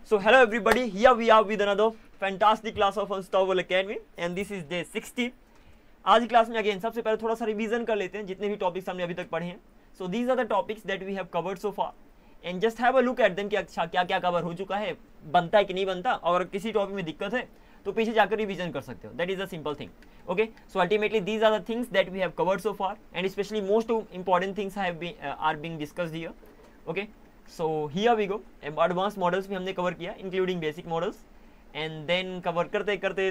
So hello everybody, here we are with another fantastic class of Unstoppable Academy and this is day 60. आज की class में again सबसे पहले थोड़ा सा रिवीजन कर लेते हैं जितने भी टॉपिक्स हमने अभी तक पढ़े हैं. So these are the topics that we have covered so far and just have a look at them कि अच्छा क्या क्या कवर हो चुका है, बनता है कि नहीं बनता, और किसी टॉपिक में दिक्कत है तो पीछे जाकर रिवीजन कर सकते हो. That is a simple thing. Okay, so ultimately these are the things that we have covered so far and specially most important things are being discussed here. Okay, so here we go. Advance models भी हमने cover किया including basic models and then cover करते करते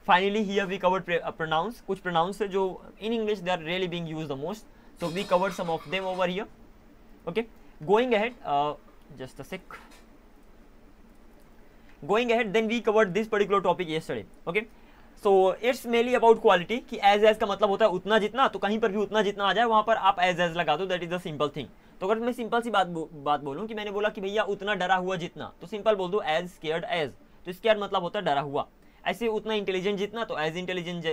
finally here we covered pronouns. कुछ pronouns है जो in English they are really being used the most, so we covered some of them over here. Okay, going ahead, just a sec. Going ahead, then we covered this particular topic yesterday. Okay, so it's mainly about quality कि as का मतलब होता है उतना जितना, तो कहीं पर भी उतना जितना आ जाए वहां पर आप as लगा दो. That is the simple thing. तो अगर मैं सिंपल सी बात बोलूं कि मैंने बोला कि भैया उतना डरा हुआ जितना, तो सिंपल बोल दो as scared as. तो scared मतलब होता है डरा हुआ. ऐसे उतना इंटेलिजेंट जितना तो as इंटेलिजेंट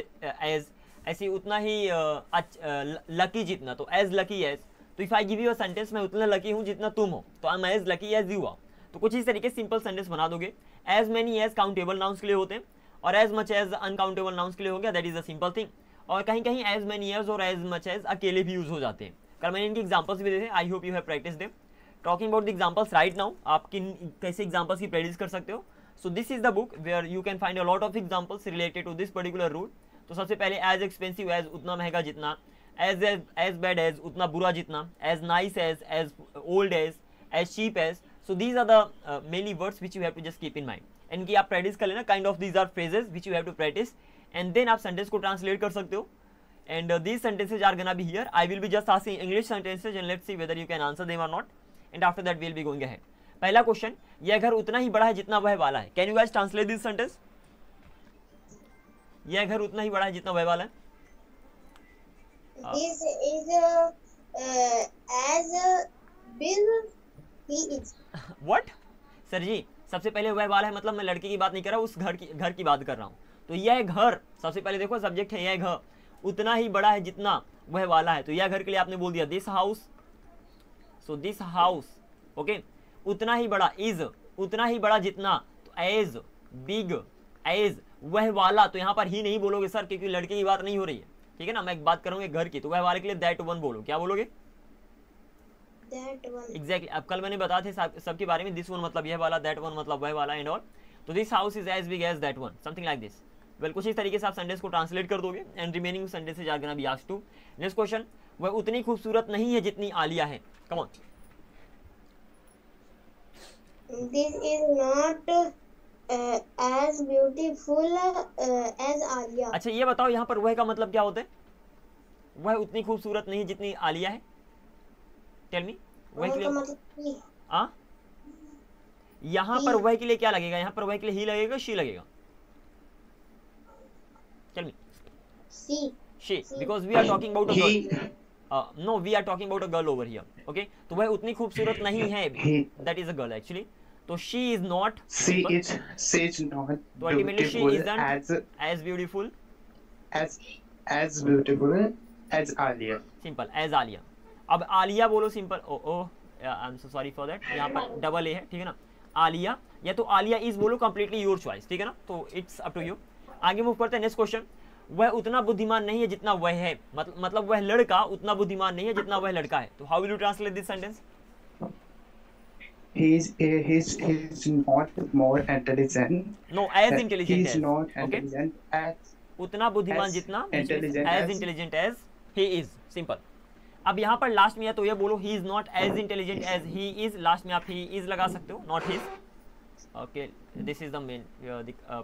as. ऐसे उतना ही लकी जितना तो as lucky as. तो if I give you a sentence मैं उतना लकी हूँ जितना तुम हो, तो I am as lucky as you are. तो कुछ इस तरीके सिंपल सेंटेंस बना दोगे. As many as countable nouns के लिए होते हैं और as much as uncountable nouns के लिए हो गया. That is a simple thing. और कहीं कहीं एज मैनी एज और एज मच एज अकेले भी यूज हो जाते हैं. कल मैंने इनके एग्जांपल्स भी दिए थे. I hope you have practice them. Talking about the examples right now, आप किन कैसे एग्जांपल्स की प्रैक्टिस कर सकते हो. So this is the book where you can find a lot of examples related to this particular rule. तो सबसे पहले एज एक्सपेंसिव एज उतना महंगा जितना, as bad as उतना बुरा जितना, as nice as old as cheap as. So these are the mainly words which you have to just keep in mind. इनकी आप प्रैक्टिस कर लेना. Kind of these are phrases which you have to practice and then आप sentence को translate कर सकते हो. And these sentences are gonna be here. I will be just asking English sentences and let's see whether you can answer them or not. And after that we'll be going ahead. पहला question, यह घर उतना ही बड़ा है जितना वह वाला है. Can you guys translate this sentence? यह घर उतना ही बड़ा है जितना वह वाला है. This is as big he is. What? Sir ji, सबसे पहले वह वाला है मतलब मैं लड़के की बात नहीं कर रहा, उस घर की बात कर रहा हूँ. तो यह घर, सबसे पहले देखो सब्जेक्ट है यह घर, उतना ही बड़ा है जितना वह वाला है. तो यह घर के लिए आपने बोल दिया this house. So this house. Okay, उतना ही बड़ा इज, उतना ही बड़ा जितना, तो एज बिग एज वह वाला. तो यहाँ पर ही नहीं बोलोगे सर क्योंकि लड़के की बात नहीं हो रही है. ठीक है ना, मैं एक बात करूंगा घर की, तो वह वाले के लिए दैट वन बोलो. क्या बोलोगे? That one. एग्जैक्टली. अब कल मैंने बताया थे सबके बारे में. दिस वन मतलब यह वाला, दैट वन मतलब वह वाला एंड ऑल. तो this house is as big as that one, something like this. Well, कुछ इस तरीके से आप सेंटेंस को ट्रांसलेट कर दोगे and remaining sentences are gonna be asked to. Next question, वह उतनी खूबसूरत नहीं है जितनी आलिया है. Come on. This is not as beautiful as Alia. अच्छा ये बताओ यहाँ पर वह का मतलब क्या होता है? वह उतनी खूबसूरत नहीं जितनी आलिया है. Tell me. वह के लिए यहाँ पर वह के लिए क्या लगेगा? यहाँ पर वह के लिए ही लगेगा, शी लगेगा? Tell me. She, because we are talking about a girl. No, we are talking about a girl over here. Okay, तो वह उतनी खूबसूरत नहीं है. That is a girl actually. तो she is not. She is not. तो ultimately she isn't as beautiful as beautiful as Alia. Simple, as Alia. अब आलिया बोलो simple. I am so sorry for that. यहाँ पर डबल ए है. ठीक है ना. आलिया या तो आलिया इज बोलो, कंप्लीटली योर चॉइस. ठीक है ना, तो इट्स अप टू यू. आगे मूव करते हैं. नेक्स्ट क्वेश्चन, वह उतना बुद्धिमान नहीं है जितना वह है. मतलब वह लड़का उतना बुद्धिमान नहीं है जितना वह लड़का है. तो how will you translate this sentence? He's not more intelligent. No, as intelligent he's as. not Okay? intelligent as. उतना बुद्धिमान as जितना, intelligent as as. intelligent as he is. Simple. अब यहाँ पर लास्ट में या तो ये बोलो he is not as intelligent as he is. Last में आप he is लगा सकते हो, not his. Okay, this is the main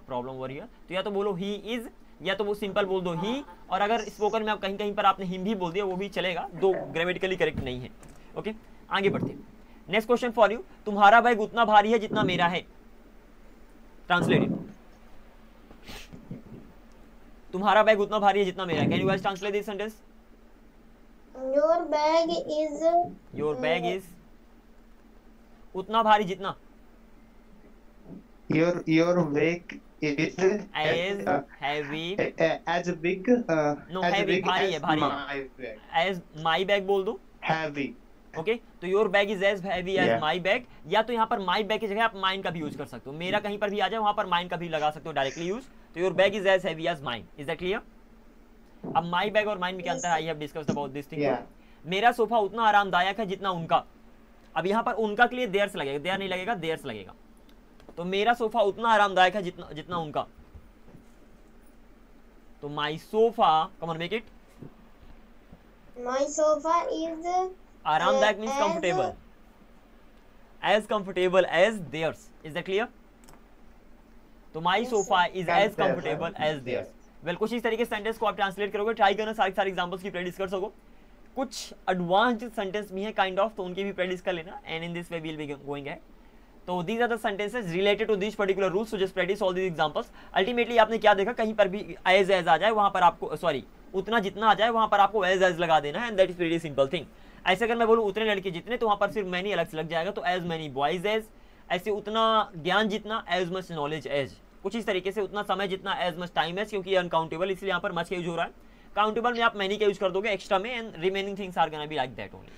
problem over here. तो या तो बोलो he is या तो वो सिंपल बोल दो ही. और अगर स्पोकन में आप कहीं कहीं पर आपने हिम भी बोल दिया वो भी चलेगा, दो ग्रामेटिकली करेक्ट नहीं है. ओके, आगे बढ़ते हैं. नेक्स्ट क्वेश्चन फॉर यू, तुम्हारा बैग उतना भारी है जितना मेरा है. ट्रांसलेट. तुम्हारा बैग उतना भारी है जितना मेरा है. Can you guys translate this sentence? Your bag is. Your bag is उतना भारी जितना. Your bag is as heavy. As big. No, as heavy big भारी है, as भारी है. my bag. As my bag बोल दो. Heavy. ओके तो your bag is as heavy as Yeah. My bag, या तो यहाँ पर माई बैग की जगह आप माइन का भी यूज कर सकते हो, मेरा कहीं पर भी आ जाए वहां पर माइन का भी लगा सकते हो डायरेक्टली यूज, तो your bag is as heavy as mine, is that clear? अब माई बैग और माइन में क्या अंतर है, I have discussed about this thing. Yeah. मेरा सोफा उतना आरामदायक है जितना उनका, अब यहाँ पर उनका के लिए देयर्स लगेगा, देयर नहीं लगेगा, देयर्स लगेगा, तो मेरा सोफा उतना आरामदायक है जितना जितना उनका, तो my sofa, come on make it, My sofa is आरामदायक means as- comfortable, as comfortable as theirs, is that clear? तो my Yes, sofa is as Comfortable. Comfortable as theirs. Well कुछ इस तरीके से सेंटेंस को आप ट्रांसलेट करोगे, try करना सारे सारे एग्जांपल्स की प्रैक्टिस कर सको, कुछ एडवांस्ड सेंटेंस भी है काइंड ऑफ, तो उनकी भी प्रैक्टिस कर लेना, and in this way we will be going है। तो these are the sentences related to this particular rules, so just practice all these examples. Ultimately आपने क्या देखा, कहीं पर भी एज एज आ जाए वहां पर आपको, सॉरी उतना जितना आ जाए वहां पर आपको एज एज लगा देना है, and that is very simple thing. ऐसे अगर मैं बोलूं उतने लड़के जितने, तो वहां पर सिर्फ मैनी अलग से लग जाएगा, तो एज मैनी बॉयज एज, ऐसे उतना ज्ञान जितना, एज मच नॉलेज एज, कुछ इस तरीके से उतना समय जितना, एज मच टाइम एज, क्योंकि अनकाउंटेबल इसलिए यहाँ पर मच का यूज हो रहा है, काउंटेबल में आप मैनी का यूज कर दोगे एक्स्ट्रा में, and remaining things are gonna be like that only.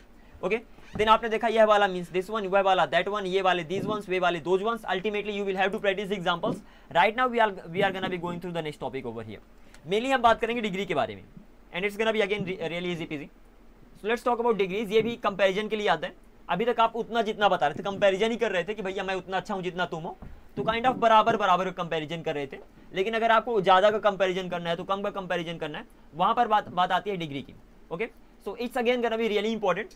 Okay then आपने देखा यह वाला मींस दिस वन, वह वाला दैट वन, ये वाले दीज वंस, वे वाले those ones. Ultimately you will have to practice examples. Right now we are gonna be going through the next topic over here. Mainly हम बात करेंगे डिग्री के बारे में, and it's gonna be again really easy peasy. So let's talk about degrees. ये भी comparison के लिए आता है। अभी तक आप उतना जितना बता रहे थे, कंपैरिजन ही कर रहे थे कि भैया मैं उतना अच्छा हूँ जितना तुम हो, तो काइंड ऑफ बराबर बराबर कंपैरिजन कर रहे थे। लेकिन अगर आपको ज्यादा का कंपैरिजन करना है तो कम का कंपैरिजन करना है, वहां पर बात आती है डिग्री की। Okay so it's again gonna be really important.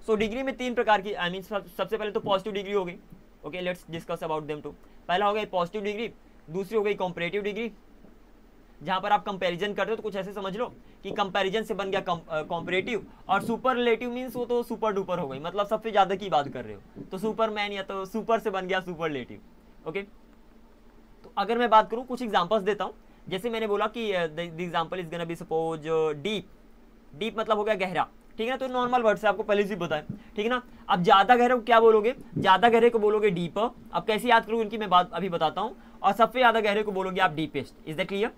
So degree में तीन प्रकार की, आई मीन सबसे पहले तो पॉजिटिव डिग्री हो गई। Okay let's discuss about them too. पहला हो गई पॉजिटिव डिग्री, दूसरी हो गई कॉम्परेटिव डिग्री, जहां पर आप कंपैरिजन करते हो, तो कुछ ऐसे समझ लो कि कंपैरिजन से बन गया कॉम्परेटिव, और सुपरलेटिव मींस वो तो सुपर डुपर हो गई, मतलब सबसे ज्यादा की बात कर रहे हो, तो सुपरमैन या तो सुपर से बन गया सुपरलेटिव। ओके तो अगर मैं बात करूं, कुछ एग्जांपल्स देता हूं। जैसे मैंने बोला कि the example is gonna B suppose deep. Deep मतलब हो गया गहरा, ठीक है ना, तो नॉर्मल वर्ड से आपको पहले से बताया, ठीक है ना। अब ज्यादा गहरे को क्या बोलोगे, ज्यादा गहरे को बोलोगे डीपर। अब कैसे याद करोगे इनकी मैं बात अभी बताता हूं। और सबसे ज्यादा गहरे को बोलोगे आप deepest. Is that clear?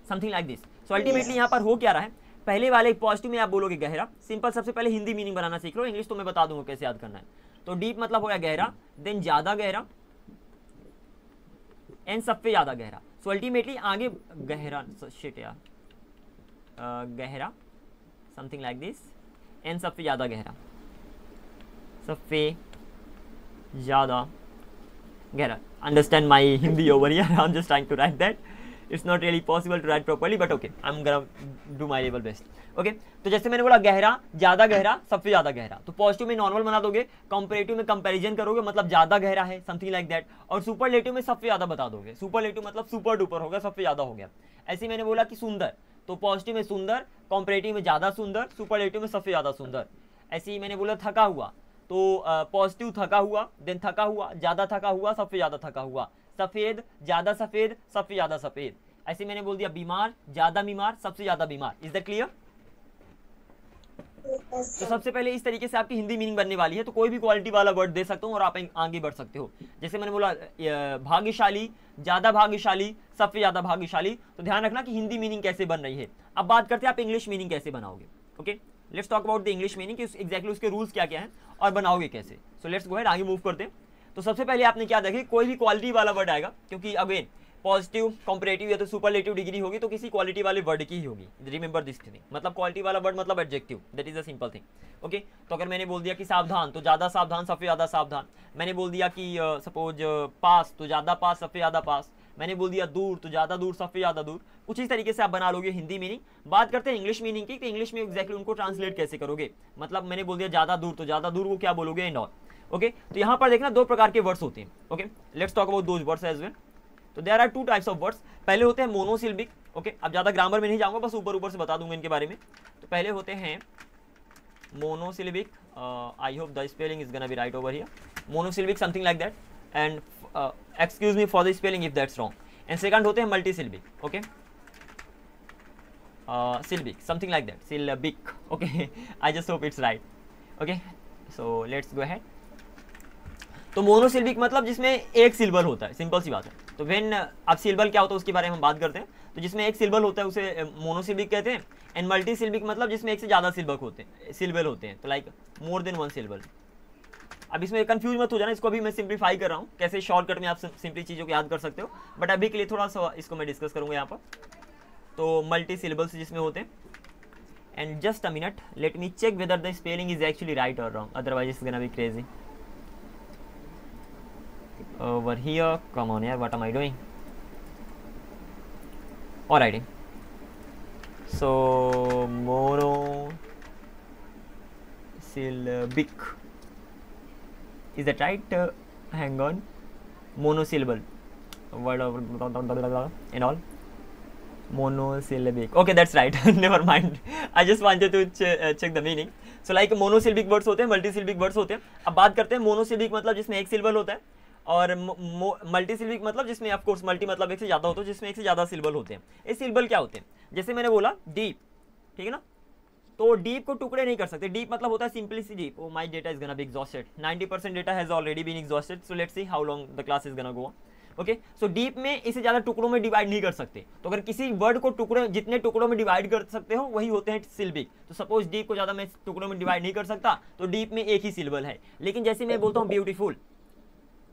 Something like this. So ultimately यहाँ पर हो क्या रहा है, पहले वाले पॉजिटिव में आप बोलोगे गहरा। सिंपल, सबसे पहले हिंदी मीनिंग बनाना सीख लो, इंग्लिश तो मैं बता दूंगा कैसे याद करना है। तो डीप मतलब हो गया गहरा, देन ज्यादा गहरा, एंड सबसे ज्यादा गहरा। सो अल्टीमेटली आगे गहरा, शिट यार, गहरा, समथिंग लाइक दिस, एंड सबसे ज्यादा गहरा, सबसे ज्यादा गहरा। Understand my Hindi over here, I am just trying to write that. It's not really possible to write properly, but okay I am gonna do my level best. Okay तो जैसे मैंने बोला गहरा, ज्यादा गहरा, सबसे ज्यादा गहरा, तो पॉजिटिव में नॉर्मल बना दोगे, कंपैरेटिव में कंपैरिजन करोगे मतलब ज्यादा गहरा है, समथिंग लाइक दैट, और सुपरलेटिव में सबसे ज्यादा बता दोगे। सुपरलेटिव मतलब सुपर डुपर हो गया, सबसे ज्यादा हो गया। ऐसे मैंने बोला कि सुंदर, तो पॉजिटिव में सुंदर, कंपैरेटिव में ज्यादा सुंदर, सुपरलेटिव में सबसे ज्यादा सुंदर। ऐसे ही मैंने बोला थका हुआ, तो पॉजिटिव थका हुआ, देन थका हुआ, ज्यादा थका हुआ, सबसे ज्यादा थका हुआ। सफेद, ज्यादा सफेद, सबसे ज्यादा सफेद। ऐसे मैंने बोल दिया बीमार, ज्यादा बीमार, सबसे ज्यादा बीमार। Is that clear? तो सबसे पहले इस तरीके से आपकी हिंदी मीनिंग बनने वाली है। तो कोई भी क्वालिटी वाला वर्ड दे सकता हूँ और आप आगे बढ़ सकते हो। जैसे मैंने बोला भाग्यशाली, ज्यादा भाग्यशाली, सबसे ज्यादा भाग्यशाली। तो ध्यान रखना कि हिंदी मीनिंग कैसे बन रही है। अब बात करते हैं आप इंग्लिश मीनिंग कैसे बनाओगे। Okay let's talk about the English meaning, कि एग्जैक्टली उसके रूल्स क्या क्या हैं और बनाओगे कैसे। सो लेट्स गो अहेड, आगे मूव करते हैं। तो सबसे पहले आपने क्या देखा, कोई भी क्वालिटी वाला वर्ड आएगा, क्योंकि अगेन पॉजिटिव, कंपैरेटिव या तो सुपरलेटिव डिग्री होगी, तो किसी क्वालिटी वाले वर्ड की ही होगी। रिमेंबर दिस थिंग, मतलब क्वालिटी वाला वर्ड मतलब adjective, that is a simple thing. Okay तो अगर मैंने बोल दिया कि सावधान, तो ज्यादा सावधान, सबसे ज्यादा सावधान। मैंने बोल दिया कि सपोज पास, तो ज्यादा पास, सबसे ज्यादा पास। मैंने बोल दिया दूर, तो ज्यादा दूर, सबसे ज्यादा दूर। कुछ इस तरीके से आप बना लोगे हिंदी मीनिंग। बात करते हैं इंग्लिश मीनिंग की, तो इंग्लिश में एक्जैक्टली उनको ट्रांसलेट कैसे करोगे। मतलब मैंने बोल दिया ज्यादा दूर, तो ज्यादा दूर को क्या बोलोगे, एंड ऑल। ओके तो यहाँ पर देखना दो प्रकार के वर्ड्स होते हैं। Okay let's talk about those words as well. तो there are two types of words. पहले होते हैं मोनोसिल्बिक। ओके अब ज्यादा ग्रामर में नहीं जाऊंगा, बस ऊपर ऊपर से बता दूंगा इनके बारे में। तो पहले होते हैं monosyllabic, I hope the spelling is gonna be right over here. Monosyllabic something like that, and excuse me for the spelling if that's wrong. And second होते हैं multisyllabic. Okay syllabic something like that, syllabic. Okay I just hope it's right. Okay so let's go ahead. तो monosyllabic मतलब जिसमें एक सिल्बल होता है, simple सी बात है। तो व्हेन अब सिलेबल क्या होता है उसके बारे में हम बात करते हैं। तो जिसमें एक सिलेबल होता है उसे मोनोसिल्बिक कहते हैं, एंड मल्टी सिल्बिक मतलब जिसमें एक से ज़्यादा सिलेबल होते हैं, तो like more than one syllable. अब इसमें कंफ्यूज मत हो जाना, इसको अभी मैं सिंप्लीफाई कर रहा हूँ, कैसे शॉर्टकट में आप सिंपली चीज़ों को याद कर सकते हो, बट अभी के लिए थोड़ा सा इसको मैं डिस्कस करूँगा यहाँ पर। तो मल्टी सिलेबल्स जिसमें होते हैं, and just a minute let me check whether the spelling is actually right और wrong, otherwise it's gonna be crazy. Over here, come on, what am I doing? Alrighty. So monosyllabic, is that right? Hang on, monosyllable word of and all. Monosyllabic. Okay, that's right. Never mind. I just wanted to check the meaning. So like monosyllabic words होते हैं, multisyllabic words होते हैं। अब बात करते हैं मोनोसिल्बिक मतलब जिसमें एक सिलेबल होता है, और मल्टी सिल्बिक मतलब जिसमें ऑफ कोर्स मल्टी मतलब एक से ज़्यादा होता है, जिसमें एक से ज़्यादा सिलेबल होते हैं। ये सिलेबल क्या होते हैं, जैसे मैंने बोला डीप, ठीक है ना, तो डीप को टुकड़े नहीं कर सकते। डीप मतलब होता है simply see deep. Oh my data is gonna be exhausted, 90% data has already been exhausted, so let's see how long the class is gonna go. Okay, so deep में इसे ज़्यादा टुकड़ों में डिवाइड नहीं कर सकते। तो अगर किसी वर्ड को जितने टुकड़ों में डिवाइड कर सकते हो वही होते हैं सिल्बिक। तो सपोज डीप को ज़्यादा मैं टुकड़ों में डिवाइड नहीं कर सकता, तो डीप में एक ही सिलेबल है। लेकिन जैसे मैं बोलता हूँ ब्यूटीफुल,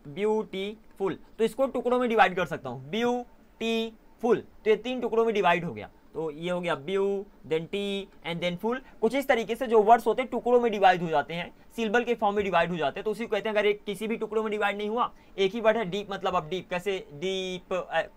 ब्यूटीफुल, तो इसको टुकड़ों में डिवाइड कर सकता हूँ, ब्यूटीफुल, तो ये 3 टुकड़ों में डिवाइड हो गया। तो ये हो गया beau, then t and then full. कुछ इस तरीके से जो वर्ड्स होते हैं टुकड़ों में डिवाइड हो जाते हैं, सिलेबल के फॉर्म में डिवाइड हो जाते हैं, तो उसी को कहते हैं। अगर एक किसी भी टुकड़ों में डिवाइड नहीं हुआ, एक ही वर्ड है डीप, मतलब अब डीप कैसे डीप,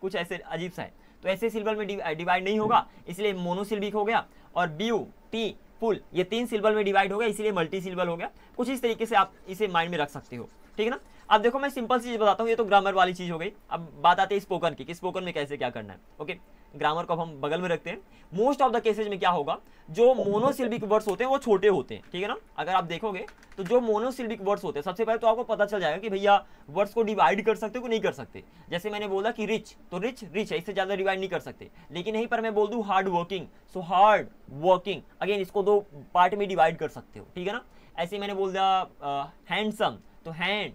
कुछ ऐसे अजीब सा है, तो ऐसे सिलेबल में डिवाइड नहीं होगा, इसलिए मोनोसिल्बिक हो गया। और ब्यू, टी, फुल, ये 3 सिलेबल में डिवाइड हो गया, इसलिए मल्टी सिलेबल हो गया। कुछ इस तरीके से आप इसे माइंड में रख सकते हो, ठीक है ना। अब देखो मैं सिंपल सी चीज बताता हूँ, ये तो ग्रामर वाली चीज हो गई। अब बात आती है स्पोकन की, कि स्पोकन में कैसे क्या करना है। ओके, ग्रामर को अब हम बगल में रखते हैं। मोस्ट ऑफ द केसेज में क्या होगा, जो मोनोसिल्बिक वर्ड्स होते हैं वो छोटे होते हैं, ठीक है ना। अगर आप देखोगे तो जो मोनोसिल्बिक वर्ड्स होते हैं, सबसे पहले तो आपको पता चल जाएगा कि भैया वर्ड्स को डिवाइड कर सकते हो कि नहीं कर सकते। जैसे मैंने बोला कि रिच, तो रिच रिच है, इससे ज़्यादा डिवाइड नहीं कर सकते। लेकिन यहीं पर मैं बोल दूँ hard working, so hard working, again इसको 2 पार्ट में डिवाइड कर सकते हो, ठीक है ना। ऐसे मैंने बोल दिया हैंडसम, तो हैंड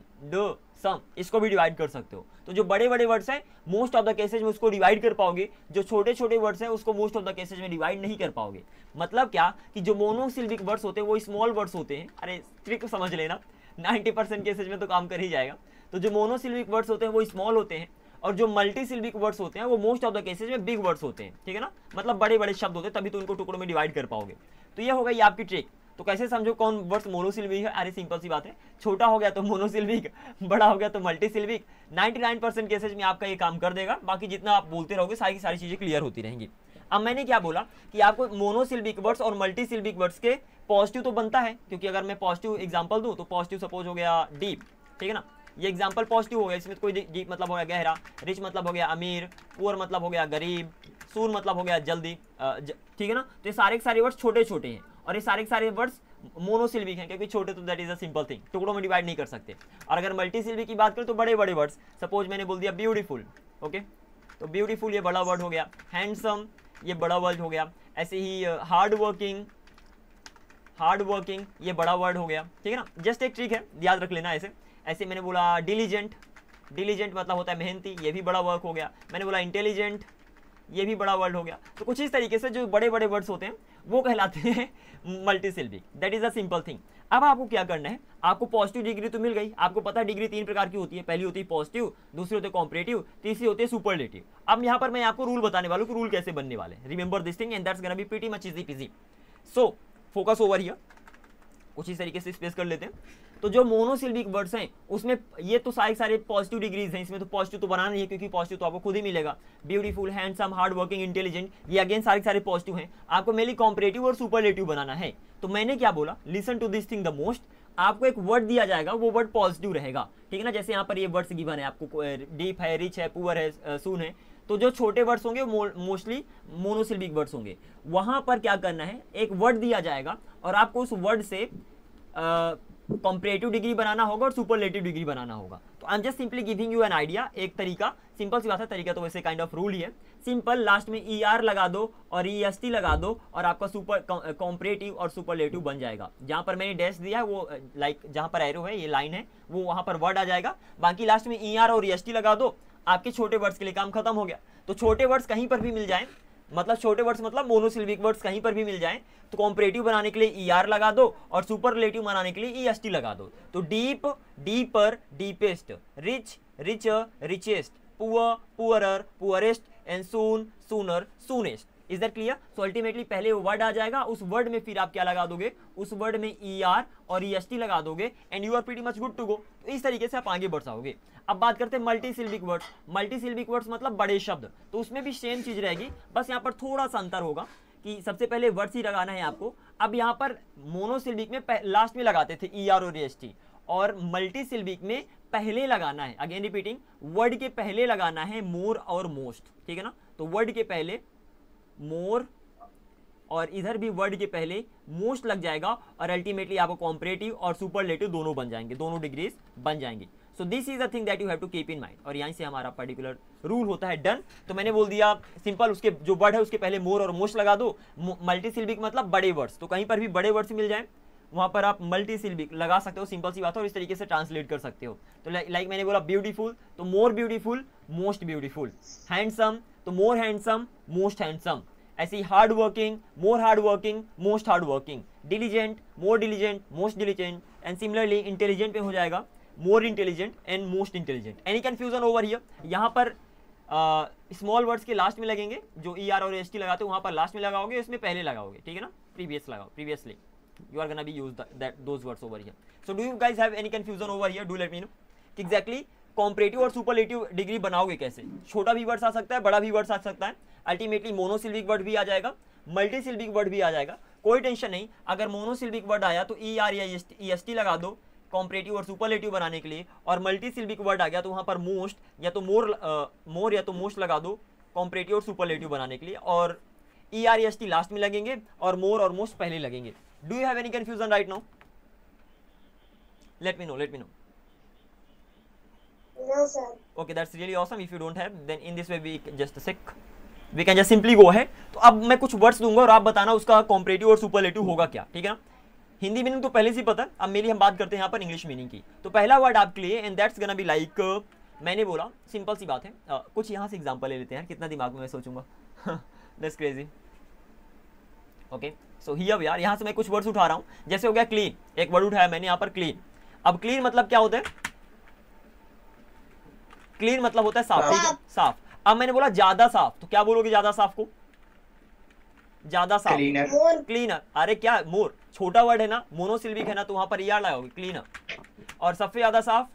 सम, इसको भी डिवाइड कर सकते हो। तो जो बड़े बड़े वर्ड्स हैं मोस्ट ऑफ द केसेज में उसको डिवाइड कर पाओगे, जो छोटे छोटे वर्ड्स हैं उसको मोस्ट ऑफ द केसेज में डिवाइड नहीं कर पाओगे। मतलब क्या कि जो मोनोसिल्बिक वर्ड्स होते हैं वो स्मॉल वर्ड्स होते हैं। अरे ट्रिक समझ लेना, 90% केसेज में तो काम कर ही जाएगा। तो जो मोनोसिल्बिक वर्ड्स होते हैं वो स्मॉल होते हैं, और जो मल्टीसिल्बिक वर्ड्स होते हैं वो मोस्ट ऑफ द केसेज में बिग वर्ड्स होते हैं, ठीक है ना। मतलब बड़े बड़े शब्द होते हैं, तभी तो उनको टुकड़ों में डिवाइड कर पाओगे। तो ये हो गई आपकी ट्रिक। तो कैसे समझो कौन वर्ड्स मोनोसिल्बिक है। अरे सिंपल सी बात है, छोटा हो गया तो मोनोसिल्बिक, बड़ा हो गया तो मल्टीसिल्बिक। 99% केसेज में आपका ये काम कर देगा। बाकी जितना आप बोलते रहोगे सारी की सारी चीजें क्लियर होती रहेंगी। अब मैंने क्या बोला कि आपको मोनोसिल्बिक वर्ड्स और मल्टीसिल्बिक वर्ड्स के पॉजिटिव तो बनता है, क्योंकि अगर मैं पॉजिटिव एग्जांपल दूं तो पॉजिटिव सपोज हो गया डीप, ठीक है ना। ये एग्जांपल पॉजिटिव हो गया, इसमें कोई डीप मतलब हो गया गहरा, रिच मतलब हो गया अमीर, पुअर मतलब हो गया गरीब, सून मतलब हो गया जल्दी, ठीक है ना। तो ये सारे के सारे वर्ड्स छोटे छोटे हैं, और ये सारे के सारे वर्ड्स मोनोसिल्बिक हैं, क्योंकि छोटे तो that is a simple thing, टुकड़ों में डिवाइड नहीं कर सकते। और अगर मल्टीसिल्बिक की बात करें तो बड़े बड़े वर्ड्स, सपोज मैंने बोल दिया ब्यूटीफुल, ओके, तो ब्यूटीफुल ये बड़ा वर्ड हो गया, हैंडसम ये बड़ा वर्ड हो गया, ऐसे ही हार्ड वर्किंग ये बड़ा वर्ड हो गया, ठीक है ना। जस्ट एक ट्रिक है, याद रख लेना। ऐसे मैंने बोला डिलीजेंट मतलब होता है मेहनती, ये भी बड़ा वर्ड हो गया। मैंने बोला इंटेलिजेंट, ये भी बड़ा वर्ड हो गया। तो कुछ इस तरीके से जो बड़े बड़े वर्ड्स होते हैं वो कहलाते हैं multisyllabic, that is a simple thing. अब आपको क्या करना है, आपको पॉजिटिव डिग्री तो मिल गई, आपको पता है डिग्री 3 प्रकार की होती है। पहली होती है पॉजिटिव, दूसरी होती है कॉम्परेटिव, तीसरी होती है सुपरलेटिव। अब यहाँ पर मैं आपको रूल बताने वाला हूँ कि रूल कैसे बनने वाले। Remember this thing and that's gonna be pretty much easy peasy. So focus over here, कुछ इस तरीके से स्पेस कर लेते हैं। तो जो मोनोसिल्बिक वर्ड्स हैं उसमें ये तो सारे पॉजिटिव डिग्रीज हैं, इसमें तो पॉजिटिव तो बनाना नहीं है, क्योंकि पॉजिटिव तो आपको खुद ही मिलेगा। Beautiful, handsome, hard working, intelligent, ये अगेन सारे पॉजिटिव हैं। आपको मेनली कॉम्परेटिव और सुपरलेटिव बनाना है। तो मैंने क्या बोला, listen to this thing the most. आपको एक वर्ड दिया जाएगा, वो वर्ड पॉजिटिव रहेगा, ठीक है ना। जैसे यहाँ पर ये वर्ड्स गिवन है आपको, डीप है, रिच है, पुअर है, सून है। तो जो छोटे वर्ड्स होंगे मोस्टली मोनोसिल्बिक वर्ड्स होंगे। वहां पर क्या करना है, एक वर्ड दिया जाएगा और आपको उस वर्ड से कंपैरेटिव डिग्री बनाना होगा और सुपरलेटिव डिग्री बनाना होगा। तो I am just simply giving you an idea, एक तरीका, सिंपल सी बात है। तरीका तो वैसे काइंड ऑफ रूल ही है, सिंपल। लास्ट में ER लगा दो और EST लगा दो और आपका सुपर कंपैरेटिव और सुपरलेटिव बन जाएगा। जहां पर मैंने डैश दिया है वो लाइक जहां पर एरो है, ये लाइन है, वो वहां पर वर्ड आ जाएगा। बाकी लास्ट में ER और EST लगा दो, आपके छोटे वर्ड्स के लिए काम खत्म हो गया। तो छोटे वर्ड्स कहीं पर भी मिल जाएं, मतलब छोटे वर्ड्स मतलब मोनोसिल्बिक वर्ड्स कहीं पर भी मिल जाएं, तो कॉम्परेटिव बनाने के लिए ER लगा दो और सुपरलेटिव बनाने के लिए EST लगा दो। तो deep, deeper, deepest, rich, richer, richest, poor, poorer, poorest and soon, sooner, soonest. Is that clear? So ultimately पहले वर्ड आ जाएगा, उस वर्ड में फिर आप क्या लगा दोगे, उस वर्ड में ER और EST लगा दोगे and you are pretty much good to go. तो इस तरीके से आप आगे बढ़ जाओगे। अब बात करते हैं मल्टीसिल्बिक वर्ड्स। मल्टीसिल्बिक वर्ड्स मतलब बड़े शब्द, तो उसमें भी सेम चीज रहेगी, बस यहाँ पर थोड़ा सा अंतर होगा कि सबसे पहले वर्ड्स ही लगाना है आपको। अब यहाँ पर मोनोसिल्बिक में लास्ट में लगाते थे ER और EST, और मल्टीसिल्बिक में पहले लगाना है, अगेन रिपीटिंग, वर्ड के पहले लगाना है मोर और मोस्ट, ठीक है ना। तो वर्ड के पहले मोर और इधर भी वर्ड के पहले मोस्ट लग जाएगा और अल्टीमेटली आपको कॉम्परेटिव और सुपरलेटिव दोनों बन जाएंगे, दोनों डिग्रीज बन जाएंगी। So this is the thing that you have to keep in mind. और यहीं से हमारा पर्टिकुलर रूल होता है डन। तो मैंने बोल दिया सिंपल, उसके जो वर्ड है उसके पहले मोर और मोस्ट लगा दो। मल्टीसिल्बिक मतलब बड़े वर्ड्स, तो कहीं पर भी बड़े वर्ड्स मिल जाए वहां पर आप मल्टीसिल्बिक लगा सकते हो, सिंपल सी बात है, और इस तरीके से ट्रांसलेट कर सकते हो। तो लाइक मैंने बोला ब्यूटीफुल, तो more beautiful, most beautiful. Handsome, तो मोर हैंडसम, मोस्ट हैंडसम। ऐसे ही hard working, more hard working, most hard working. Diligent, more diligent, most diligent. And similarly intelligent पे हो जाएगा more intelligent and most intelligent. Any confusion over here? यहाँ पर small words के last में लगेंगे, जो ER और EST लगाते हो वहां पर लास्ट में लगाओगे, इसमें पहले लगाओगे, ठीक है ना। प्रीवियस लगाओ, previously you are gonna be use those words over here. So do you guys have any confusion over here? Do let me know कि exactly comparative और superlative डिग्री बनाओगे कैसे। छोटा भी वर्ड आ सकता है, बड़ा भी वर्ड आ सकता है, अल्टीमेटली मोनोसिल्बिक वर्ड भी आ जाएगा, मल्टीसिल्बिक वर्ड भी आ जाएगा, कोई टेंशन नहीं। अगर मोनोसिल्बिक वर्ड आया तो ER या EST लगा दो कॉम्परेटिव और सुपरलेटिव बनाने के लिए, और मल्टीसिल्बिक वर्ड आ गया तो वहां पर मोस्ट या तो मोर या तो मोस्ट लगा दो कॉम्परेटिव और सुपरलेटिव बनाने के लिए, और ER EST लास्ट में लगेंगे और मोर और मोस्ट पहले लगेंगे। Do you have any confusion right now? Let me know, let me know. No, sir. Okay, that's really awesome. If you don't have, then in this way we just a sec, we can just simply go ahead. तो अब मैं कुछ words दूंगा और आप बताना उसका comparative और सुपरलेटिव होगा क्या, ठीक है ना। हिंदी मीनिंग तो पहले से पता है, अब मेरी हम बात करते हैं यहाँ पर इंग्लिश मीनिंग की। तो पहला वर्ड आपके लिए and that's gonna be like, मैंने बोला सिंपल सी बात है, कुछ यहाँ से एग्जांपल ले लेते हैं, कितना दिमाग में मैं सोचूंगा। That's crazy. Okay, so here यार, यहाँ से मैं कुछ वर्ड्स उठा रहा हूँ, जैसे हो गया क्लीन, एक वर्ड उठाया मैंने यहाँ पर क्लीन। अब क्लीन मतलब क्या होता है? क्लीन मतलब होता है साफ, ठीक है, साफ। अब मैंने बोला ज्यादा साफ, तो क्या बोलोगे ज्यादा साफ को? ज्यादा साफ, क्लीनर। क्लीनर। अरे क्या मोर, छोटा वर्ड है ना, मोनोसिल्बिक है ना, तो वहां पर ER लगाओगे, क्लीनर। और सबसे ज्यादा साफ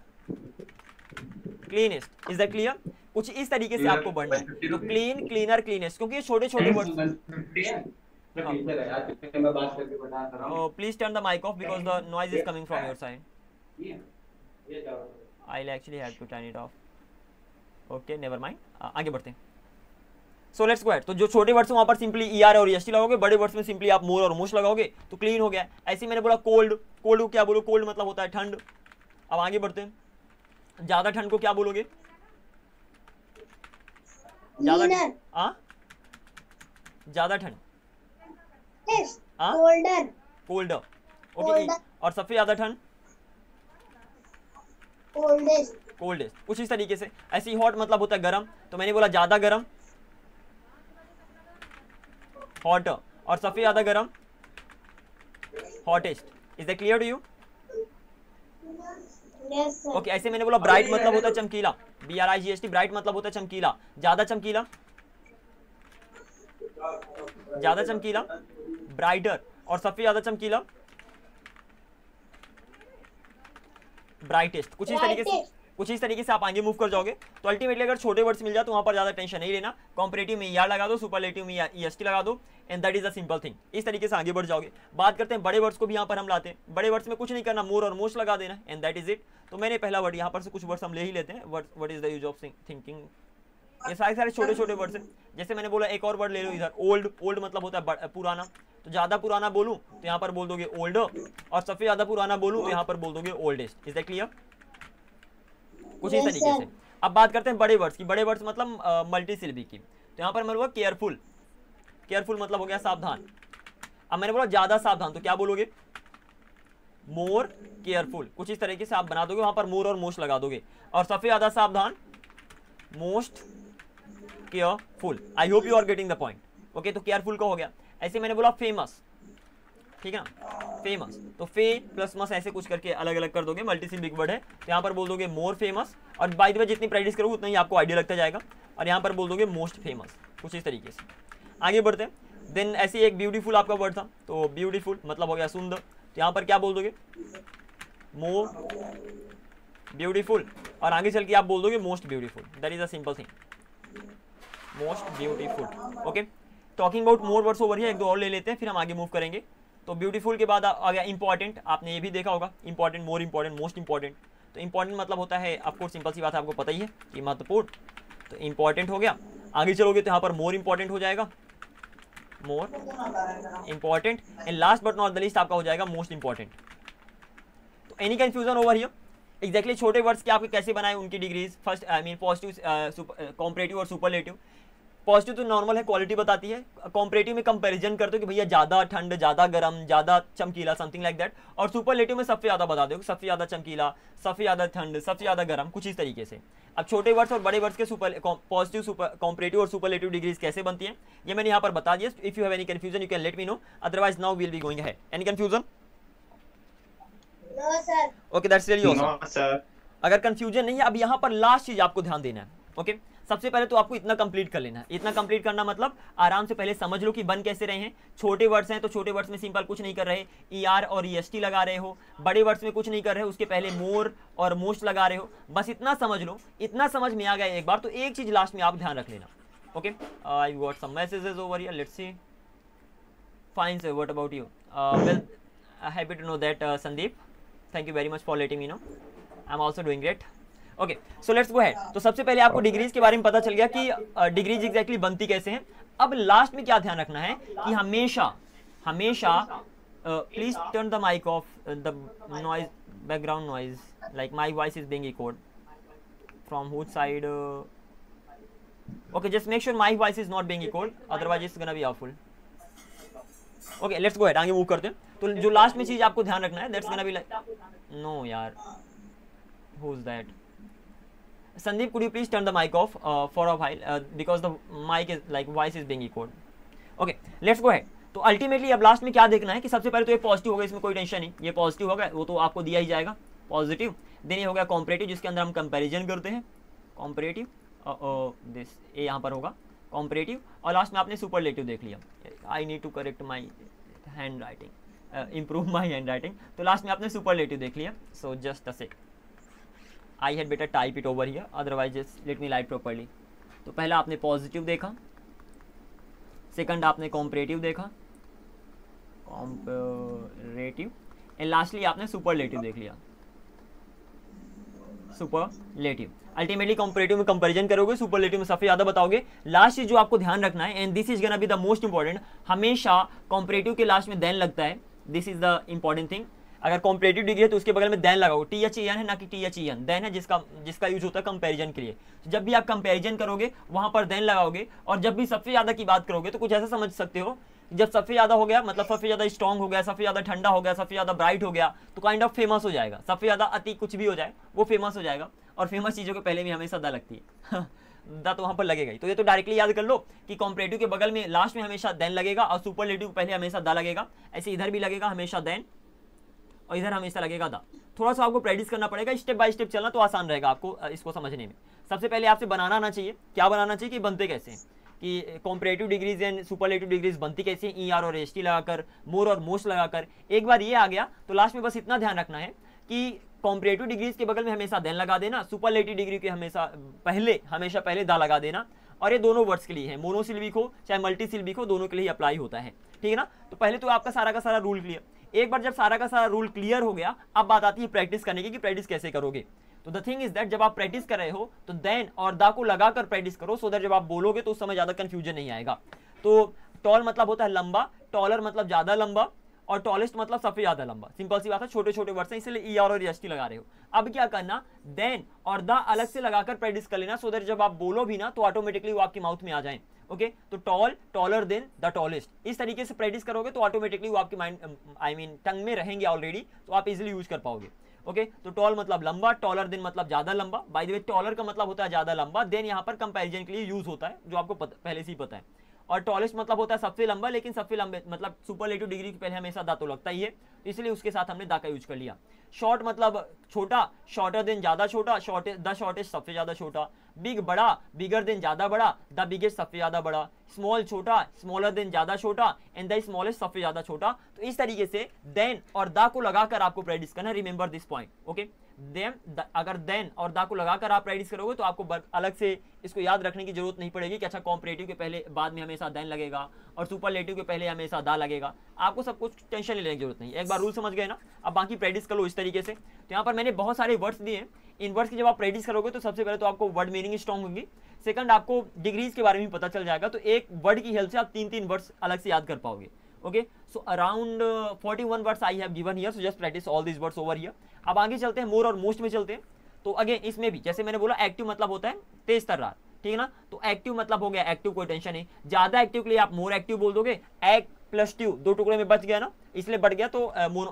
क्लीनेस्ट। Is that clear? कुछ इस तरीके से आपको बढ़ना है। तो क्लीन, क्लीनर, क्लीनेस्ट, क्योंकि ये छोटे छोटे word. Please turn the mic off because the noise is coming from your side. I'll actually have to turn it off. Okay, never mind. आगे बढ़ते हैं। So let's go ahead. तो जो छोटे वर्ड्स हैं वहां पर सिंपली ER और EST लगाओगे, बड़े वर्ड्स में सिंपली आप मोर और मोस्ट लगाओगे, तो क्लीन हो गया। ऐसे मैंने बोला कोल्ड, कोल्ड को क्या बोलो? कोल्ड मतलब होता है ठंड। अब आगे बढ़ते हैं। ज्यादा ठंड को क्या बोलोगे? ज्यादा ठंड, कोल्डर। ओके, और सबसे ज्यादा ठंड कोल्डेस्ट। कुछ इस तरीके से। ऐसे ही हॉट मतलब होता है गर्म, तो मैंने बोला ज्यादा गर्म हॉट, और सबसे ज्यादा गर्म hottest. Is that clear to you? Okay, ऐसे मैंने बोला ब्राइट मतलब होता है चमकीला, BRIGHT, ब्राइट मतलब होता है चमकीला, ज्यादा चमकीला, ज्यादा चमकीला ब्राइटर, और सबसे ज्यादा चमकीला ब्राइटेस्ट। कुछ इस तरीके से आप आगे मूव कर जाओगे। तो अल्टीमेटली अगर छोटे वर्ड्स मिल जाए तो वहां पर ज्यादा टेंशन नहीं लेना, कॉम्परेटिव में ER लगा दो, सुपरलेटिव में EST लगा दो, and that is a simple thing. इस तरीके से आगे बढ़ जाओगे। बात करते हैं बड़े वर्ड्स को भी यहाँ पर हम लाते हैं। बड़े वर्ड्स में कुछ नहीं करना, मोर और मोस्ट लगा देना, एंड दैट इज इट। तो मैंने पहला वर्ड यहाँ पर से कुछ वर्ड्स हम ले ही लेते हैं। What is the use of thinking. ये सारे छोटे छोटे वर्ड्स हैं। जैसे मैंने बोला एक और वर्ड ले लो इधर, ओल्ड। ओल्ड मतलब होता है पुराना, तो ज्यादा पुराना बोलूं तो यहाँ पर बोल दोगे ओल्डर, और सबसे ज्यादा पुराना बोलूं तो यहाँ पर बोल दोगे ओल्डेस्ट। Is that clear? कुछ इस तरीके से। अब बात करते हैं बड़े वर्ड्स की। बड़े वर्ड्स मतलब मल्टीसिल्बिक की। तो यहाँ पर मैंने बोला केयरफुल, केयरफुल मतलब हो गया सावधान। अब मैंने बोला ज्यादा सावधान, तो क्या बोलोगे? More careful. कुछ इस तरीके से आप बना दोगे, वहां पर मोर और मोस्ट लगा दोगे। और सबसे ज्यादा सावधान most careful. I hope you are getting the point. Okay, तो केयरफुल का हो गया। ऐसे मैंने बोला फेमस, ठीक है ना, फेमस, तो फे प्लस मस ऐसे कुछ करके अलग अलग कर दोगे, मल्टीसिलेबिक वर्ड है, तो यहाँ पर बोल दोगे मोर फेमस, और बाय द वे जितनी प्रैक्टिस करोगे उतना ही आपको आइडिया लगता जाएगा, और यहाँ पर बोल दोगे मोस्ट फेमस, कुछ इस तरीके से। आगे बढ़ते हैं। देन ऐसे एक ब्यूटीफुल आपका वर्ड था, तो ब्यूटीफुल मतलब हो गया सुंदर, तो यहाँ पर क्या बोल दोगे, मोर ब्यूटीफुल, और आगे चल के आप बोल दोगे most beautiful. That is a simple thing, most beautiful. Okay, talking about more words over here, एक दो और ले लेते हैं फिर हम आगे मूव करेंगे। तो ब्यूटीफुल के बाद आ गया इंपॉर्टेंट, आपने ये भी देखा होगा, important, more important, most important. तो इंपॉर्टेंट मतलब होता है, ऑफकोर्स सिंपल सी बात है, आपको पता ही है कि महत्वपूर्ण, तो इंपॉर्टेंट हो गया। आगे चलोगे तो यहाँ पर मोर इंपॉर्टेंट हो जाएगा, more important, and last but not the least आपका हो जाएगा मोस्ट इंपॉर्टेंट। तो any confusion over here? Exactly छोटे वर्ड्स के आपके कैसे बनाए, उनकी degrees, first I mean positive, comparative और सुपरलेटिव। पॉजिटिव तो नॉर्मल है, क्वालिटी बताती है, कॉम्परेटिव में कंपैरिजन करते हो कि भैया ज़्यादा ठंड, ज़्यादा गर्म, ज़्यादा चमकीला, समथिंग लाइक दैट, और सुपरलेटिव में सबसे ज़्यादा बता दो, सबसे ज़्यादा चमकीला, सबसे ज़्यादा ठंड, सबसे ज़्यादा गर्म, कुछ इस तरीके से। अब छोटे वर्ड्स और बड़े वर्ड्स के पॉजिटिव, सुपर कॉम्परेटिव और सुपरलेटिव डिग्रीज कैसे बनती हैं, ये मैंने यहाँ पर बता दिया। If you have any confusion you can let me know, otherwise now we'll be going ahead. Any confusion? No sir. Okay, that's really awesome. No, sir. अगर कंफ्यूजन नहीं है, अब यहाँ पर लास्ट चीज आपको ध्यान देना है। ओके, सबसे पहले तो आपको इतना कंप्लीट कर लेना है। इतना कंप्लीट करना मतलब आराम से पहले समझ लो कि बन कैसे रहे हैं। छोटे वर्ड्स हैं तो छोटे वर्ड्स में सिंपल कुछ नहीं कर रहे, ER और EST लगा रहे हो। बड़े वर्ड्स में कुछ नहीं कर रहे हो, उसके पहले मोर और मोस्ट लगा रहे हो। बस इतना समझ लो, इतना समझ में आ गया एक बार, तो एक चीज लास्ट में आप ध्यान रख लेना। Okay, I got some messages over here, let's see. Fine sir, what about you? Well, happy to know that Sandeep, thank you very much for letting me know, I am also doing great. Okay, so let's go ahead. तो सबसे पहले आपको degrees के बारे में पता चल गया कि डिग्रीज एग्जैक्टली बनती कैसे हैं। अब लास्ट में क्या ध्यान रखना है कि हमेशा हमेशा please turn the mic off, the noise, background noise, like my voice is being echoed from which side? Okay, just make sure my voice is not being echoed, otherwise it's gonna be harmful. Okay, let's go ahead, आगे move करते हैं। तो जो last में चीज आपको ध्यान रखना है, that's gonna be like, no यार, who is that? Sandeep, could you please turn the mic off for a while because the mic is like voice is being echoed. Okay, let's go ahead. तो ultimately अब last में क्या देखना है कि सबसे पहले तो ये पॉजिटिव होगा, इसमें कोई टेंशन नहीं, ये पॉजिटिव होगा, वो तो आपको दिया ही जाएगा पॉजिटिव। देन ये हो गया कॉम्परेटिव, जिसके अंदर हम कंपैरिजन करते हैं, कॉम्परेटिव, दिस ए यहाँ पर होगा कॉम्परेटिव, और लास्ट में आपने सुपरलेटिव देख लिया। I need to correct my hand writing, improve my hand writing. तो लास्ट में आपने सुपरलेटिव देख लिया। So just a sec, I had better type it over here, otherwise just let me write properly. तो पहला आपने पॉजिटिव देखा, second आपने कॉम्परेटिव देखा, कॉम्परेटिव, एंड लास्टली आपने सुपरलेटिव देख लिया, सुपरलेटिव। अल्टीमेटली कॉम्परेटिव में कंपैरिजन करोगे, सुपरलेटिव में सबसे ज्यादा बताओगे। लास्ट चीज जो आपको ध्यान रखना है, and this is gonna be the most important, हमेशा कॉम्परेटिव के लास्ट में देन लगता है, this is the important thing. अगर कॉम्परेटिव डिग्री है तो उसके बगल में देन लगाओ, THEN है ना कि THEN, देन है जिसका यूज होता है कंपैरिजन के लिए। तो जब भी आप कंपैरिजन करोगे वहां पर देन लगाओगे, और जब भी सबसे ज्यादा की बात करोगे तो कुछ ऐसा समझ सकते हो, जब सबसे ज्यादा हो गया मतलब सबसे ज्यादा स्ट्रॉन्ग हो गया, सबसे ज्यादा ठंडा हो गया, सबसे ज्यादा ब्राइट हो गया, तो काइंड ऑफ फेमस हो जाएगा। सबसे ज्यादा अति कुछ भी हो जाए वो फेमस हो जाएगा, और फेमस चीजों के पहले भी हमेशा द लगती है दा तो वहां पर लगेगा ही। तो ये तो डायरेक्टली याद कर लो कि कॉम्परेटिव के बगल में लास्ट में हमेशा देन लगेगा, और सुपरलेटिव पहले हमेशा द लगेगा। ऐसे इधर भी लगेगा हमेशा देन, और इधर हमेशा लगेगा दा। थोड़ा सा आपको प्रैक्टिस करना पड़ेगा, स्टेप बाय स्टेप चलना तो आसान रहेगा आपको इसको समझने में। सबसे पहले आपसे बनाना आना चाहिए, क्या बनाना चाहिए कि बनते कैसे हैं, कि comparative degrees and superlative degrees बनती कैसे हैं, ER और ST लगाकर, मोर और मोस्ट लगाकर। एक बार ये आ गया तो लास्ट में बस इतना ध्यान रखना है कि कॉम्परेटिव डिग्रीज के बगल में हमेशा देन लगा देना, सुपरलेटिव डिग्री के हमेशा पहले दा लगा देना। और ये दोनों वर्ड्स के लिए है, मोनोसिल्बिक हो चाहे मल्टीसिल्बिक हो, दोनों के लिए अप्लाई होता है, ठीक है ना। तो पहले तो आपका सारा का सारा रूल क्लियर। एक बार जब सारा का सारा रूल क्लियर हो गया, अब बात आती है प्रैक्टिस करने की कि प्रैक्टिस कैसे करोगे। तो द थिंग इज दैट जब आप प्रैक्टिस कर रहे हो तो देन और दा को लगाकर प्रैक्टिस करो, सो दैट जब आप बोलोगे तो उस समय ज्यादा कंफ्यूजन नहीं आएगा। तो टॉल मतलब होता है लंबा, टॉलर मतलब ज्यादा लंबा, और टॉलेस्ट मतलब सबसे ज्यादा लंबा। सिंपल सी बात है, छोटे छोटे वर्ड्स हैं इसलिए ER और ST लगा रहे हो। अब क्या करना, देन और द अलग से लगाकर प्रैक्टिस कर लेना, सो दैट जब आप बोलो भी ना तो ऑटोमेटिकली वो आपकी माउथ में आ जाए। ओके, तो tall, taller than, the tallest, इस तरीके से प्रैक्टिस करोगे तो ऑटोमेटिकली वो आपकी माइंड टंग में रहेंगे ऑलरेडी, तो आप इजिली यूज कर पाओगे। ओके तो टॉल मतलब लंबा, टॉलर देन मतलब ज्यादा लंबा। बाय द वे टॉलर का मतलब होता है ज्यादा लंबा, देन यहाँ पर कंपैरिजन के लिए यूज होता है, जो आपको पहले से ही पता है। और टॉलेस्ट मतलब होता है सबसे लंबा, लेकिन सबसे लंबे मतलब सुपरलेटिव डिग्री के पहले हमेशा दा तो लगता ही है, इसलिए उसके साथ हमने दा का यूज कर लिया। शॉर्ट मतलब छोटा, शॉर्टर देन ज्यादा छोटा, द शॉर्टेस्ट सबसे ज्यादा छोटा। बिग बड़ा, बिगर देन ज्यादा बड़ा, द बिगेस्ट सबसे ज्यादा बड़ा। स्मॉल छोटा, स्मॉलर देन ज्यादा छोटा, एंड द स्मॉलेस्ट सबसे ज्यादा छोटा। तो इस तरीके से देन और दा को लगाकर आपको प्रैक्टिस करना है, remember this point. Okay then अगर देन और दा को लगाकर आप प्रैक्टिस करोगे तो आपको अलग से इसको याद रखने की जरूरत नहीं पड़ेगी कि अच्छा कॉम्परेटिव के पहले बाद में हमेशा देन लगेगा और सुपरलेटिव के पहले हमेशा दा लगेगा। आपको सब कुछ टेंशन नहीं लेने की जरूरत नहीं, एक बार रूल समझ गए ना, अब बाकी प्रैक्टिस कर लो इस तरीके से। तो यहाँ पर मैंने बहुत सारे वर्ड्स दिए हैं, इन वर्ड्स की जब आप प्रैक्टिस करोगे तो सबसे पहले तो आपको वर्ड मीनिंग स्ट्रॉन्ग होगी, सेकंड आपको डिग्रीज के बारे में पता चल जाएगा, तो एक वर्ड की हेल्प से आप 3-3 वर्ड्स अलग से याद कर पाओगे। Okay so around 41 words I have given here, so just practice all this words over here. अब आगे चलते हैं, मोर और मोस्ट में चलते हैं। तो अगेन इसमें भी जैसे मैंने बोला एक्टिव मतलब होता है तेज तर्रार, ठीक है ना, तो एक्टिव मतलब हो गया एक्टिव, कोई टेंशन नहीं। ज्यादा एक्टिव के लिए आप मोर एक्टिव बोल दोगे, एक्ट प्लस ट्यू दो टुकड़े में बच गया ना, इसलिए बढ़ गया तो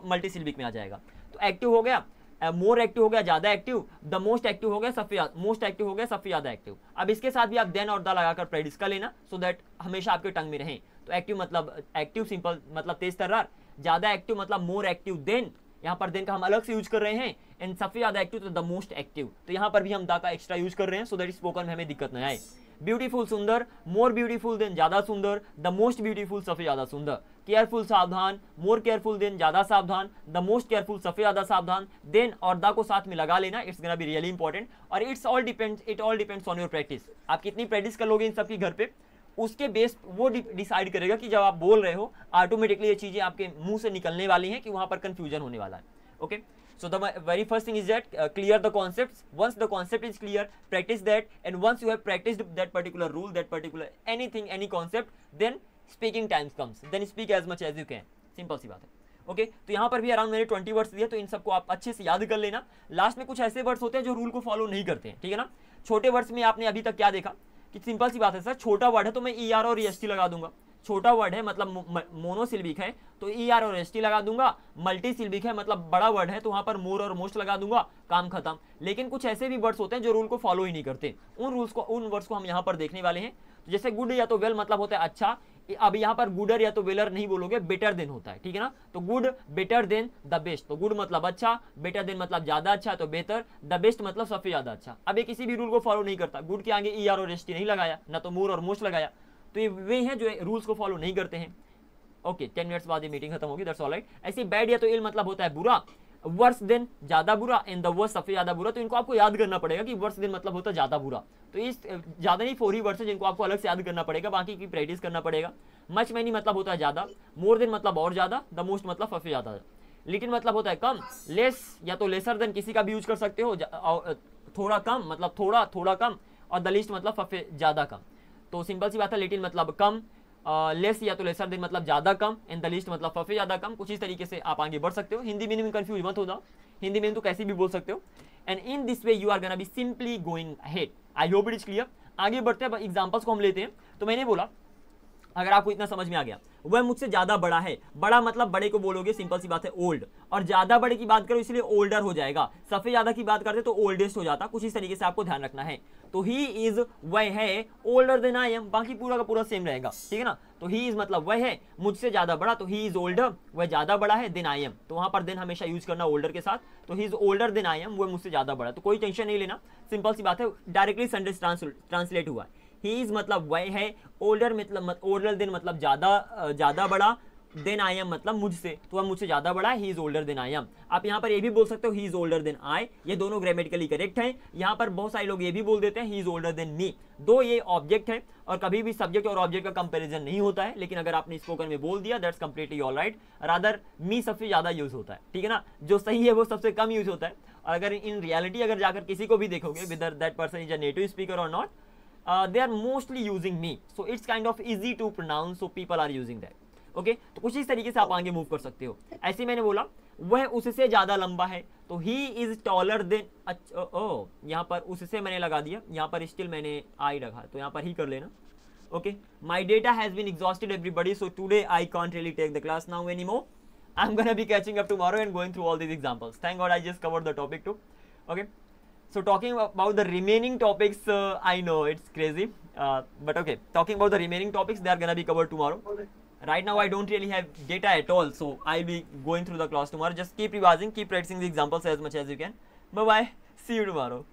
मल्टीसिल्बिक में आ जाएगा। तो एक्टिव हो गया, मोर एक्टिव हो गया ज्यादा एक्टिव, द मोस्ट एक्टिव हो गया सबसे मोस्ट एक्टिव हो गया सबसे ज्यादा एक्टिव। अब इसके साथ भी आप देन और द लगाकर प्रैक्टिस कर लेना, सो दैट हमेशा आपके टंग में रहे। तो एक्टिव मतलब एक्टिव सिंपल मतलब तेज तर्रार, ज्यादा एक्टिव मतलब मोर एक्टिव देन, यहाँ पर देन का हम अलग से यूज कर रहे हैं, एंड सबसे ज्यादा एक्टिव तो द मोस्ट एक्टिव, तो यहाँ पर भी हम दा का एक्स्ट्रा यूज कर रहे हैं, सो दैट स्पोकन में हमें दिक्कत न आए। ब्यूटीफुल सुंदर, मोर ब्यूटीफुल देन ज्यादा सुंदर, द मोस्ट ब्यूटीफुल सबसे ज्यादा सुंदर। केयरफुल सावधान, मोर केयरफुल देन ज्यादा सावधान, द मोस्ट केयरफुल सबसे ज्यादा सावधान। देन और द को साथ में लगा लेना, it's gonna be really important. और it all depends on your practice, आप कितनी प्रैक्टिस कर लोगे इन सब की घर पे, उसके बेस वो डिसाइड करेगा कि जब आप बोल रहे हो ऑटोमेटिकली ये चीजें आपके मुंह से निकलने वाली हैं कि वहां पर कंफ्यूजन होने वाला है। Okay so the very first thing is that clear the concepts. Once the concept is clear, practice that, and once you have practiced that particular rule, that particular anything, any concept, then speaking times comes, then speak as much as you can, simple सी बात है। Okay तो यहाँ पर भी around मैंने 20 words दिए, तो इन सबको आप अच्छे से याद कर लेना। लास्ट में कुछ ऐसे वर्ड्स होते हैं जो रूल को फॉलो नहीं करते हैं, ठीक है ना। छोटे वर्ड्स में आपने अभी तक क्या देखा कि सिंपल सी बात है सर, छोटा वर्ड है तो मैं ER और EST लगा दूंगा, छोटा वर्ड है मतलब मोनोसिल्बिक है तो ER और ST लगा दूंगा, मल्टीसिल्बिक है मतलब बड़ा वर्ड है तो वहां पर मोर और मोस्ट लगा दूंगा, काम खत्म। लेकिन कुछ ऐसे भी वर्ड्स होते हैं जो रूल को फॉलो ही नहीं करते, उन वर्ड्स को हम यहाँ पर देखने वाले हैं। तो जैसे गुड या तो वेल मतलब होता है अच्छा, अब यहाँ पर गुडर या तो वेलर नहीं बोलोगे, बेटर देन होता है, ठीक है ना। तो good better than the best, तो गुड मतलब अच्छा, बेटर देन मतलब ज्यादा अच्छा तो बेहतर, द बेस्ट मतलब सबसे ज्यादा अच्छा। अब ये किसी भी रूल को फॉलो नहीं करता, गुड के आगे ER और ST नहीं लगाया, ना तो मोर और मोस्ट लगाया, तो ये वे हैं जो रूल्स को फॉलो नहीं करते हैं। ओके 10 मिनट्स बाद ये मीटिंग खत्म होगी, दैट्स ऑल राइट। ऐसे बैड या तो इल मतलब होता है बुरा, वर्स देन ज्यादा बुरा, एंड द वर्स सबसे ज्यादा बुरा, तो इनको आपको याद करना पड़ेगा कि वर्स देन मतलब होता है ज्यादा बुरा। तो इस ज्यादा नहीं 4 ही वर्ड्स हैं जिनको आपको अलग से याद करना पड़ेगा, बाकी की प्रैक्टिस करना पड़ेगा। मच मैनी मतलब होता है ज्यादा, मोर देन मतलब और ज्यादा, द मोस्ट मतलब सबसे ज्यादा, लिटिल मतलब होता है कम, लेस या तो लेसर देन किसी का भी यूज कर सकते हो, थोड़ा कम मतलब थोड़ा कम, और द लीस्ट मतलब सबसे ज्यादा कम। तो सिंपल सी बात है, लिटिल मतलब कम, लेस या तो लेसर देन मतलब ज्यादा कम, एंड द लीस्ट मतलब सबसे ज्यादा कम। कुछ इस तरीके से आप आगे बढ़ सकते हो। हिंदी मीनिंग में कंफ्यूज मत हो जाओ, हिंदी में तो कैसे भी बोल सकते हो, and in this way you are gonna be simply going ahead. I hope it is clear. आगे बढ़ते हैं, एग्जांपल्स को हम लेते हैं। तो मैंने बोला अगर आपको इतना समझ में आ गया, वह मुझसे ज्यादा बड़ा है, बड़ा मतलब बड़े को बोलोगे, सिंपल सी बात है ओल्ड, और ज्यादा बड़े की बात करो इसलिए ओल्डर हो जाएगा, सबसे ज्यादा की बात करते तो ओल्डेस्ट हो जाता। कुछ इस तरीके से आपको ध्यान रखना है। तो ही इज वह है, ओल्डर देन आई एम, बाकी पूरा का पूरा सेम रहेगा, ठीक है ना। तो ही इज मतलब वह है मुझसे ज्यादा बड़ा, तो ही इज ओल्डर, वह ज्यादा बड़ा है, देन आई एम, तो वहां पर देन हमेशा यूज करना ओल्डर के साथ। तो he is older than I am, वह मुझसे ज्यादा बड़ा, तो कोई टेंशन नहीं लेना, सिंपल सी बात है, डायरेक्टली सेंटेंस ट्रांसलेट हुआ है। ही इज मतलब वह है, ओल्डर मतलब ओल्डर देन मतलब ज्यादा बड़ा, देन आई एम मतलब मुझसे, तो वह मुझसे ज्यादा बड़ा है, he is older than I am. आप यहाँ पर ये भी बोल सकते हो he is older than I, ये दोनों ग्रामेटिकली करेक्ट हैं। यहाँ पर बहुत सारे लोग ये भी बोल देते हैं ही इज ओल्डर देन मी, दो ये ऑब्जेक्ट है और कभी भी सब्जेक्ट और ऑब्जेक्ट का कंपैरिजन नहीं होता है, लेकिन अगर आपने स्पोकन में बोल दिया that's completely all right. Rather मी सबसे ज्यादा यूज होता है, ठीक है ना, जो सही है वो सबसे कम यूज होता है। और अगर इन रियलिटी अगर जाकर किसी को भी देखोगे whether that person is a native speaker और not, they are mostly using me, so it's kind of easy to pronounce, so people are using that. Okay तो कुछ इस तरीके से आप आगे मूव कर सकते हो। ऐसे मैंने बोला वह उससे ज्यादा लंबा है, तो ही इज टॉलर देन, यहाँ पर उससे मैंने लगा दिया, यहाँ पर स्टिल मैंने आई रखा, तो यहाँ पर ही कर लेना। Okay my data has been exhausted everybody, so today I can't really take the class now any more. I'm gonna be catching up tomorrow and going through all these examples. Thank God I just covered the topic too. Okay, so talking about the remaining topics, I know it's crazy, but okay, talking about the remaining topics, they are gonna be covered tomorrow. Right now I don't really have data at all, so I'll be going through the class tomorrow. Just keep revising, keep practicing the examples as much as you can. Bye bye, see you tomorrow.